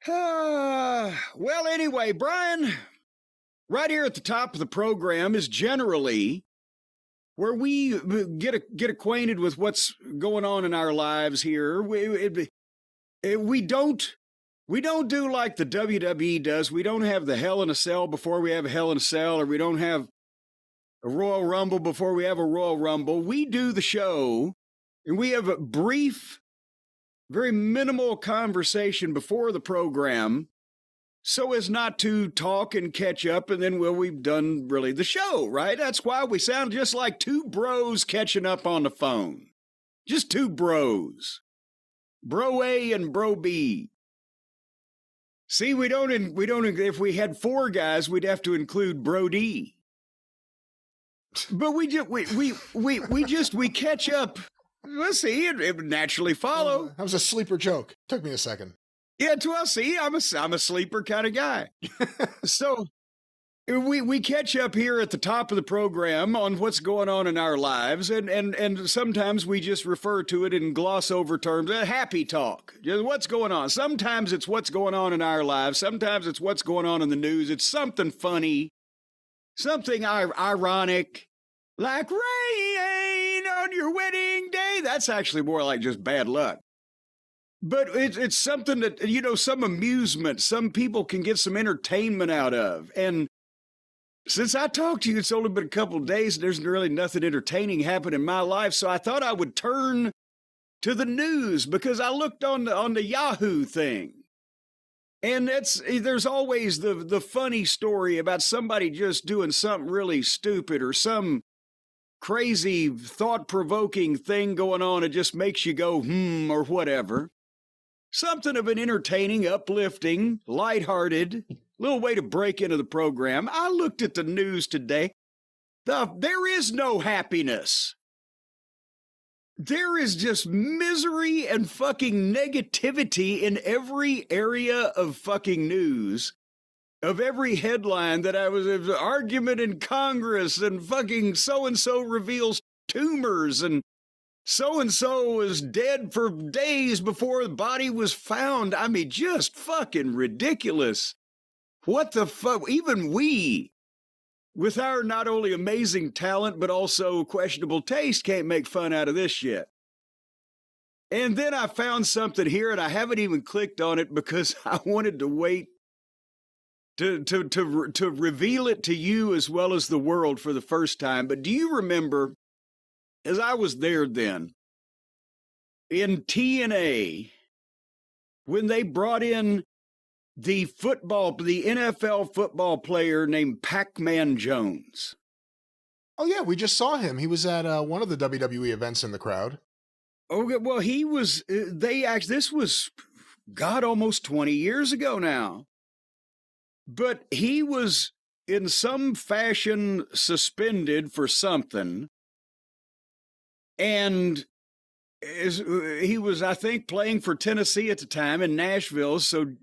Well, anyway, Brian, right here at the top of the program is generally where we get acquainted with what's going on in our lives here. We don't do like the WWE does. We don't have the Hell in a Cell before we have a Hell in a Cell, or we don't have a Royal Rumble before we have a Royal Rumble. We do the show, and we have a brief, very minimal conversation before the program so as not to talk and catch up, and then, well, we've done really the show, right? That's why we sound just like two bros catching up on the phone. Just two bros. Bro A and Bro B. See, we don't, if we had four guys, we'd have to include Bro D. But we catch up. Let's see, it would naturally follow. That was a sleeper joke. Took me a second. Yeah, well, see, I'm a sleeper kind of guy. So we catch up here at the top of the program on what's going on in our lives, and sometimes we just refer to it and gloss over terms. Happy talk. Just what's going on. Sometimes it's what's going on in our lives. Sometimes it's what's going on in the news. It's something funny, something ironic, like rain on your wedding day. That's actually more like just bad luck. But it's something that, some amusement, some people can get some entertainment out of. And since I talked to you, it's only been a couple of days, there's really nothing entertaining happened in my life. So I thought I would turn to the news because I looked on the Yahoo thing. And there's always the funny story about somebody just doing something really stupid or some crazy, thought-provoking thing going on. It just makes you go, or whatever. Something of an entertaining, uplifting, lighthearted, little way to break into the program. I looked at the news today. There is no happiness. There is just misery and fucking negativity in every area of fucking news. Of every headline that there was an argument in Congress and fucking so-and-so reveals tumors and so-and-so was dead for days before the body was found. I mean, just fucking ridiculous. What the fuck? Even we, with our not only amazing talent, but also questionable taste, can't make fun out of this shit. And then I found something here, and I haven't even clicked on it because I wanted to wait to reveal it to you as well as the world for the first time. But do you remember, as I was there then, in TNA, when they brought in the NFL football player named Pacman Jones? Oh, yeah, we just saw him. He was at one of the WWE events in the crowd. Okay, well, he was, this was, God, almost 20 years ago now. But he was in some fashion suspended for something. And he was, I think, playing for Tennessee at the time in Nashville. So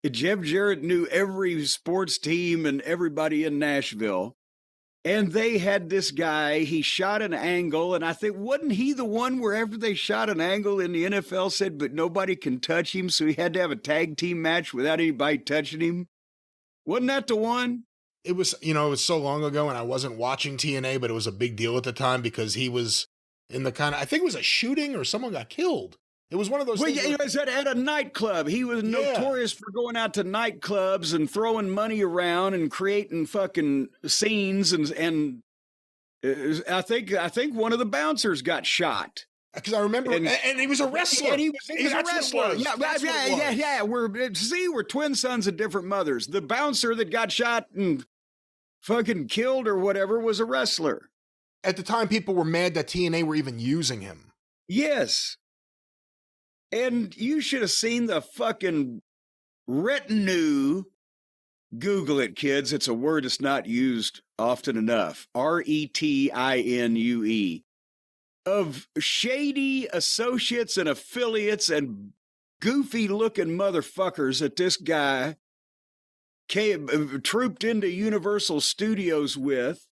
Jeff Jarrett knew every sports team and everybody in Nashville. And they had this guy, he shot an angle. And I think, wasn't he the one where after they shot an angle in the NFL said, but nobody can touch him. So he had to have a tag team match without anybody touching him. Wasn't that the one? It was, it was so long ago and I wasn't watching TNA, but it was a big deal at the time because he was in the I think it was a shooting or someone got killed. It was one of those things. Well, it was at a nightclub. He was notorious for going out to nightclubs and throwing money around and creating fucking scenes. And I think one of the bouncers got shot. Because I remember, and he was a wrestler. And he was a wrestler. Yeah. We're twin sons of different mothers. The bouncer that got shot and fucking killed or whatever was a wrestler. At the time, people were mad that TNA were even using him. Yes. And you should have seen the fucking retinue. Google it, kids. It's a word that's not used often enough. RETINUE. Of shady associates and affiliates and goofy-looking motherfuckers that this guy trooped into Universal Studios with.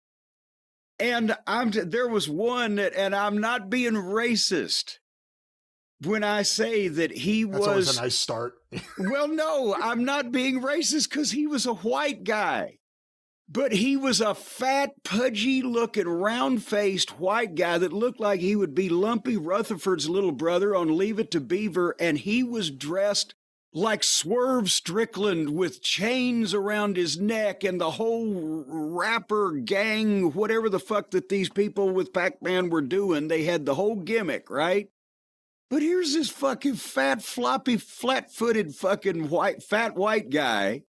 And there was one that, and I'm not being racist, when I say that he That's always was a nice start. well, no, I'm not being racist because he was a white guy. But he was a fat, pudgy-looking, round-faced white guy that looked like he would be Lumpy Rutherford's little brother on Leave It to Beaver, and he was dressed like Swerve Strickland with chains around his neck and the whole rapper gang, whatever the fuck that these people with Pacman were doing. They had the whole gimmick, right? But here's this fucking fat, floppy, flat-footed fucking fat white guy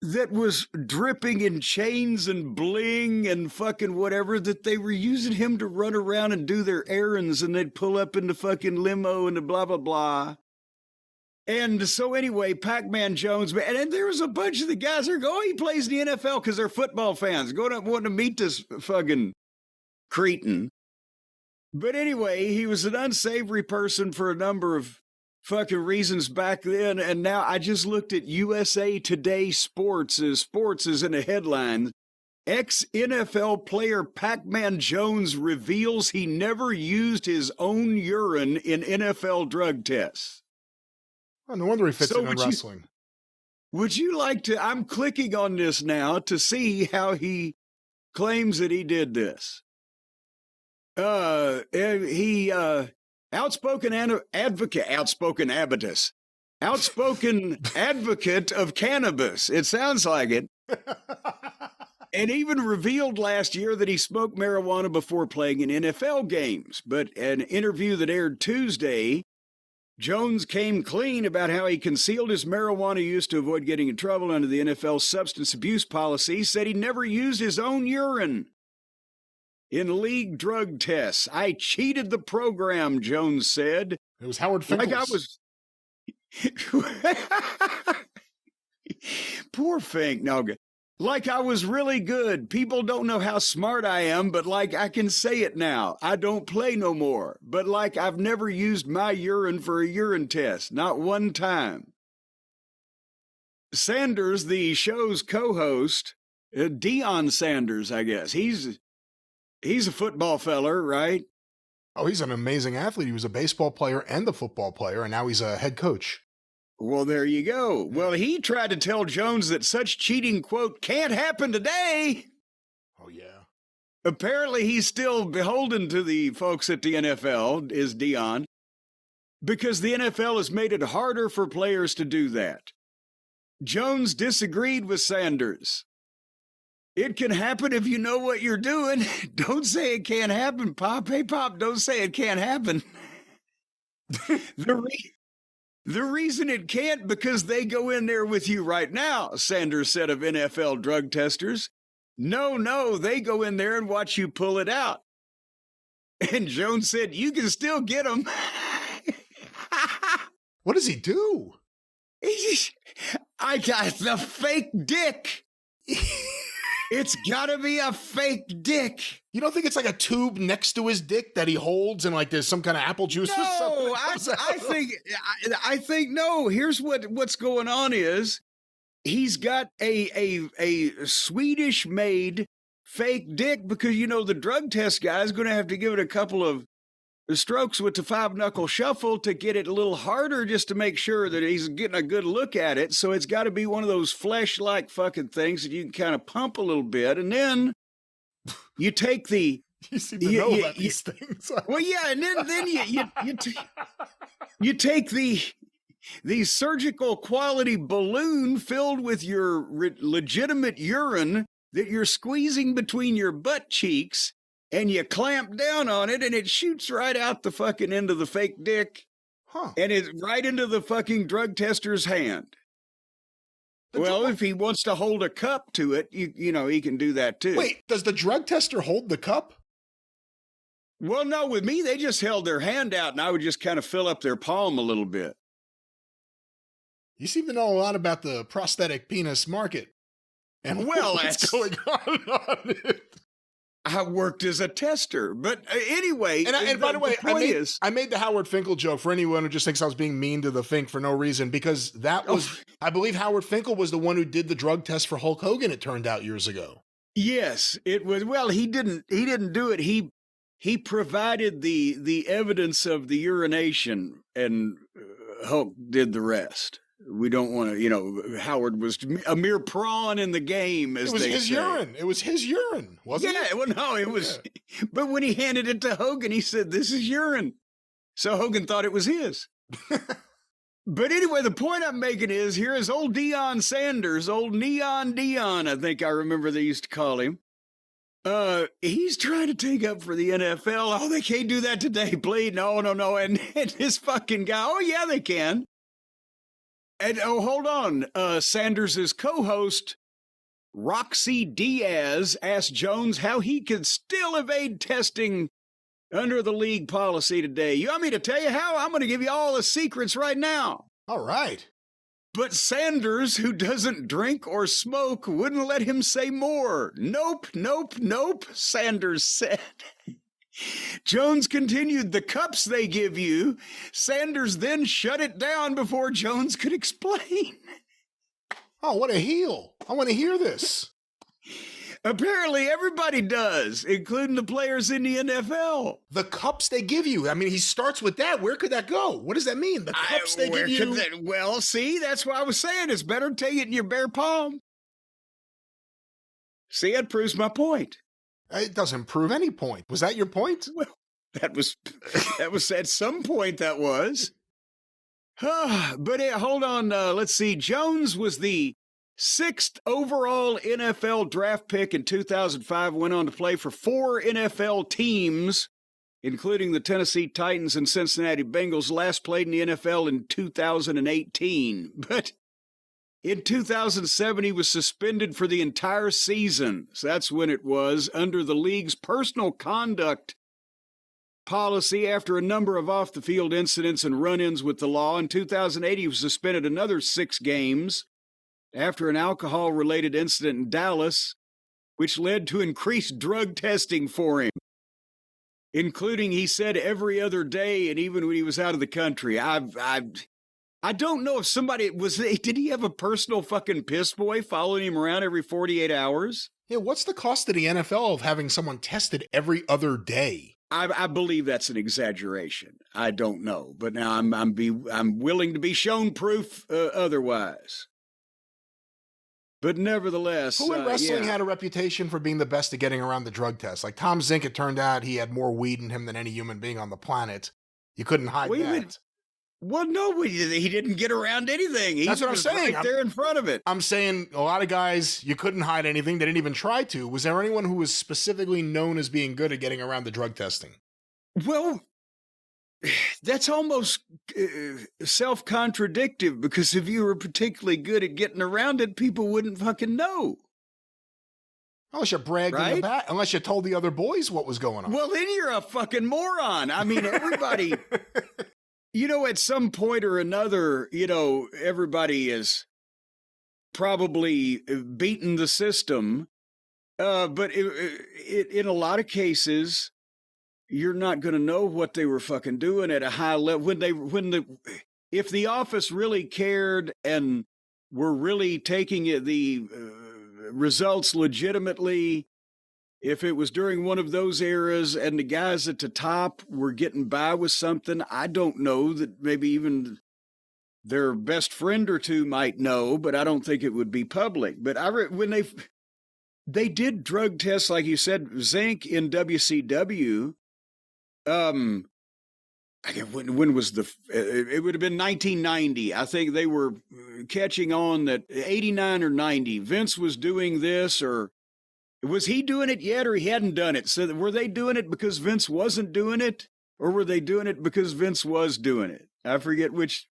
that was dripping in chains and bling and fucking whatever, that they were using him to run around and do their errands, and they'd pull up in the fucking limo and the blah, blah, blah. And so anyway, Pacman Jones, and then there was a bunch of the guys there go, oh, he plays in the NFL because they're football fans, going up wanting to meet this fucking cretin. But anyway, he was an unsavory person for a number of fucking reasons back then, and now I just looked at USA Today Sports is in a headline. Ex-NFL player Pacman Jones reveals he never used his own urine in NFL drug tests. Oh, no wonder he fits in wrestling. Would you like to, I'm clicking on this now to see how he claims that he did this. Outspoken advocate of cannabis. It sounds like it. And even revealed last year that he smoked marijuana before playing in NFL games. But an interview that aired Tuesday, Jones came clean about how he concealed his marijuana use to avoid getting in trouble under the NFL's substance abuse policy, said he never used his own urine in league drug tests. I cheated the program, Jones said. It was Howard Finkel's. Like I was... Poor Fink. No, like I was really good. People don't know how smart I am, but like I can say it now. I don't play no more. But like I've never used my urine for a urine test. Not one time. Sanders, the show's co-host, Deion Sanders, I guess. He's a football feller, right? Oh, he's an amazing athlete. He was a baseball player and a football player, and now he's a head coach. Well, there you go. Well, he tried to tell Jones that such cheating, quote, can't happen today. Oh, yeah. Apparently, he's still beholden to the folks at the NFL, is Deion, because the NFL has made it harder for players to do that. Jones disagreed with Sanders. It can happen if you know what you're doing. Don't say it can't happen, Pop. Hey, Pop, don't say it can't happen. The reason it can't, because they go in there with you right now, Sanders said of NFL drug testers. No, they go in there and watch you pull it out. And Jones said, you can still get them. What does he do? I got the fake dick. It's gotta be a fake dick. You don't think it's like a tube next to his dick that he holds and like there's some kind of apple juice or something? I think no. Here's what's going on is he's got a Swedish made fake dick, because you know the drug test guy is going to have to give it a couple of strokes with the 5-knuckle shuffle to get it a little harder, just to make sure that he's getting a good look at it. So it's got to be one of those flesh-like fucking things that you can kind of pump a little bit, and then you take the... You seem to know about these things. Well, yeah, and then you take the surgical quality balloon filled with your legitimate urine that you're squeezing between your butt cheeks, and you clamp down on it, and it shoots right out the fucking end of the fake dick. Huh. And it's right into the fucking drug tester's hand. If he wants to hold a cup to it, you know, he can do that too. Wait, does the drug tester hold the cup? Well, no, with me, they just held their hand out, and I would just kind of fill up their palm a little bit. You seem to know a lot about the prosthetic penis market. And what's going on it. I worked as a tester, but anyway. And by the way, I made the Howard Finkel joke for anyone who just thinks I was being mean to the Fink for no reason, because that was, I believe Howard Finkel was the one who did the drug test for Hulk Hogan, it turned out, years ago. Yes, it was. Well, he didn't do it. he provided the evidence of the urination, and Hulk did the rest. We don't want to, Howard was a mere pawn in the game, as It was they his say. urine. It was his urine, wasn't it? Yeah, well, no, it was. But when he handed it to Hogan, he said, "This is urine." So Hogan thought it was his. But anyway, the point I'm making is, here is old Deion Sanders, old Neon Dion, I think I remember they used to call him. He's trying to take up for the NFL. Oh, they can't do that today, please. No. And this fucking guy, oh, yeah, they can. And, oh, hold on. Sanders' co-host, Roxy Diaz, asked Jones how he could still evade testing under the league policy today. You want me to tell you how? I'm going to give you all the secrets right now. All right. But Sanders, who doesn't drink or smoke, wouldn't let him say more. Nope, Sanders said. Jones continued, the cups they give you. Sanders then shut it down before Jones could explain. Oh, what a heel. I want to hear this. Apparently everybody does, including the players in the NFL. The cups they give you. I mean, he starts with that. Where could that go? What does that mean? The cups they give you. Well, see, that's why I was saying it's better to take it in your bare palm. See, it proves my point. It doesn't prove any point. Was that your point? Well, that was at some point that was. But hold on, let's see. Jones was the 6th overall NFL draft pick in 2005, went on to play for 4 NFL teams, including the Tennessee Titans and Cincinnati Bengals, last played in the NFL in 2018. But in 2007, he was suspended for the entire season. So that's when it was, under the league's personal conduct policy after a number of off-the-field incidents and run-ins with the law. In 2008, he was suspended another 6 games after an alcohol-related incident in Dallas, which led to increased drug testing for him, including, he said, every other day and even when he was out of the country. I don't know if somebody did he have a personal fucking piss boy following him around every 48 hours? Yeah, what's the cost to the NFL of having someone tested every other day? I believe that's an exaggeration. I don't know, but now I'm willing to be shown proof otherwise. But nevertheless, who in wrestling had a reputation for being the best at getting around the drug test? Like Tom Zink, it turned out he had more weed in him than any human being on the planet. You couldn't hide that. Well, no, he didn't get around anything. That's what I'm saying. Right there in front of it. I'm saying a lot of guys, you couldn't hide anything. They didn't even try to. Was there anyone who was specifically known as being good at getting around the drug testing? Well, that's almost self-contradictive, because if you were particularly good at getting around it, people wouldn't fucking know. Unless you bragged in the back, unless you told the other boys what was going on. Well, then you're a fucking moron. I mean, everybody, at some point or another, everybody is probably beaten the system. But in a lot of cases, you're not going to know what they were fucking doing at a high level. If the office really cared and were really taking the results legitimately, if it was during one of those eras and the guys at the top were getting by with something, I don't know that maybe even their best friend or two might know, but I don't think it would be public. But when they did drug tests, like you said, Zink in WCW. When was it would have been 1990. I think they were catching on that 89 or 90. Vince was doing this, or was he doing it yet, or he hadn't done it? So were they doing it because Vince wasn't doing it, or were they doing it because Vince was doing it? I forget which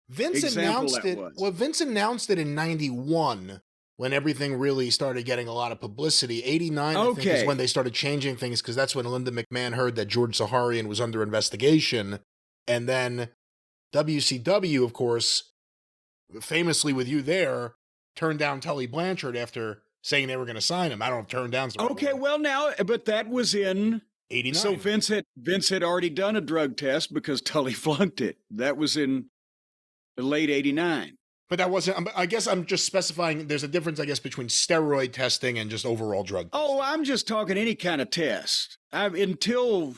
Vince announced it. Well, Vince announced it in 91. When everything really started getting a lot of publicity. 89, I think, is when they started changing things, because that's when Linda McMahon heard that George Zaharian was under investigation. And then WCW, of course, famously with you there, turned down Tully Blanchard after saying they were going to sign him. I don't know if turned down's the right Okay, word. well now, but that was in 89. So Vince had already done a drug test because Tully flunked it. That was in the late 89. But that wasn't, I guess I'm just specifying there's a difference, I guess, between steroid testing and just overall drug testing. Oh, I'm just talking any kind of test. The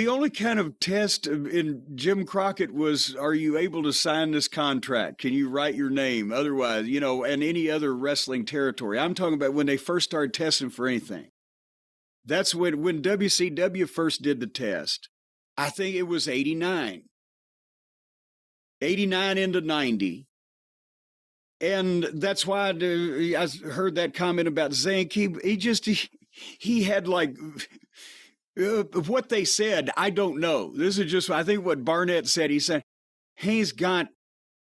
only kind of test in Jim Crockett was, are you able to sign this contract? Can you write your name? Otherwise, and any other wrestling territory. I'm talking about when they first started testing for anything. That's when WCW first did the test. I think it was 89. 89 into 90. And that's why I heard that comment about Zinc. He had like, what they said, I don't know. This is just, I think what Barnett said. He said, he's got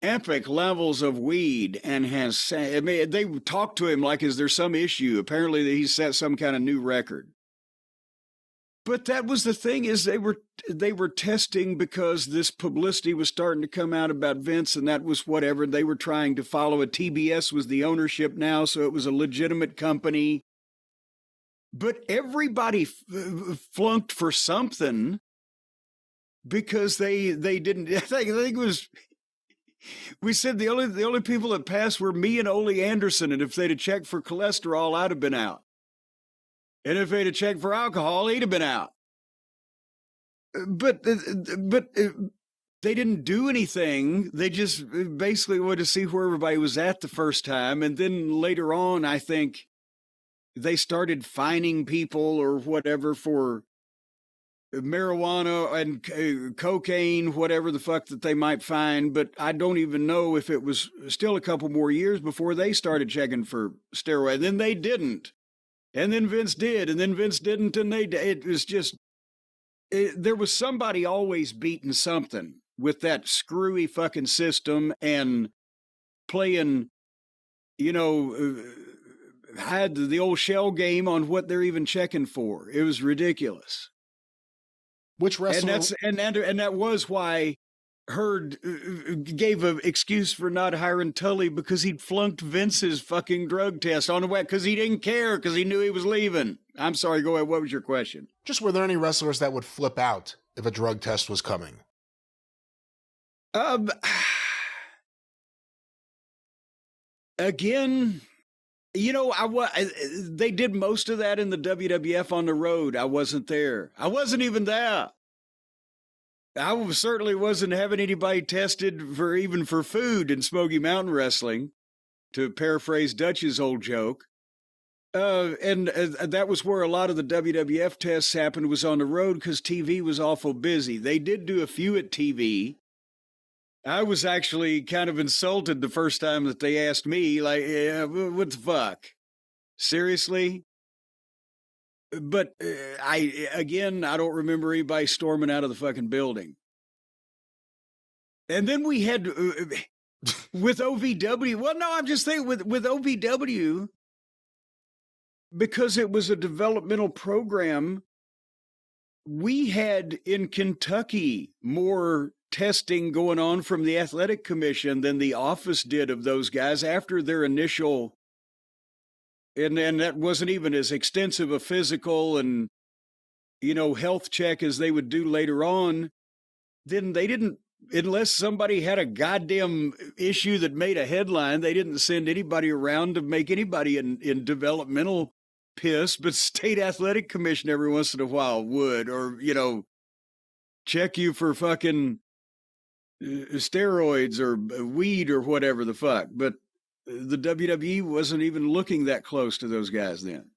epic levels of weed and they talked to him like, is there some issue? Apparently he set some kind of new record. But that was the thing, is they were testing because this publicity was starting to come out about Vince, and that was whatever they were trying to follow. TBS was the ownership now, so it was a legitimate company. But everybody flunked for something because they didn't. I think it was. We said the only people that passed were me and Ole Anderson, and if they'd have checked for cholesterol, I'd have been out. And if they'd have checked for alcohol, he'd have been out. But they didn't do anything. They just basically wanted to see where everybody was at the first time. And then later on, I think they started fining people or whatever for marijuana and cocaine, whatever the fuck that they might find. But I don't even know if it was still a couple more years before they started checking for steroids. And then they didn't. And then Vince did, and then Vince didn't, and it was just, there was somebody always beating something with that screwy fucking system and playing, had the old shell game on what they're even checking for. It was ridiculous. Which wrestler? And that was why Hurd gave an excuse for not hiring Tully, because he'd flunked Vince's fucking drug test on the way because he didn't care, because he knew he was leaving. I'm sorry, go ahead. What was your question? Just, were there any wrestlers that would flip out if a drug test was coming? Again, they did most of that in the WWF on the road. I wasn't there. I wasn't even there. I certainly wasn't having anybody tested for food in Smoky Mountain Wrestling, to paraphrase Dutch's old joke. And that was where a lot of the WWF tests happened, was on the road, because TV was awful busy. They did do a few at TV. I was actually kind of insulted the first time that they asked me, like, what the fuck? Seriously? But I don't remember anybody storming out of the fucking building. And then we had with OVW. Well, no, I'm just thinking with OVW, because it was a developmental program, we had in Kentucky more testing going on from the athletic commission than the office did of those guys after their initial. And that wasn't even as extensive a physical and, health check as they would do later on. Then they didn't, unless somebody had a goddamn issue that made a headline, they didn't send anybody around to make anybody in developmental piss. But state athletic commission every once in a while would, or, check you for fucking steroids or weed or whatever the fuck. But the WWE wasn't even looking that close to those guys then.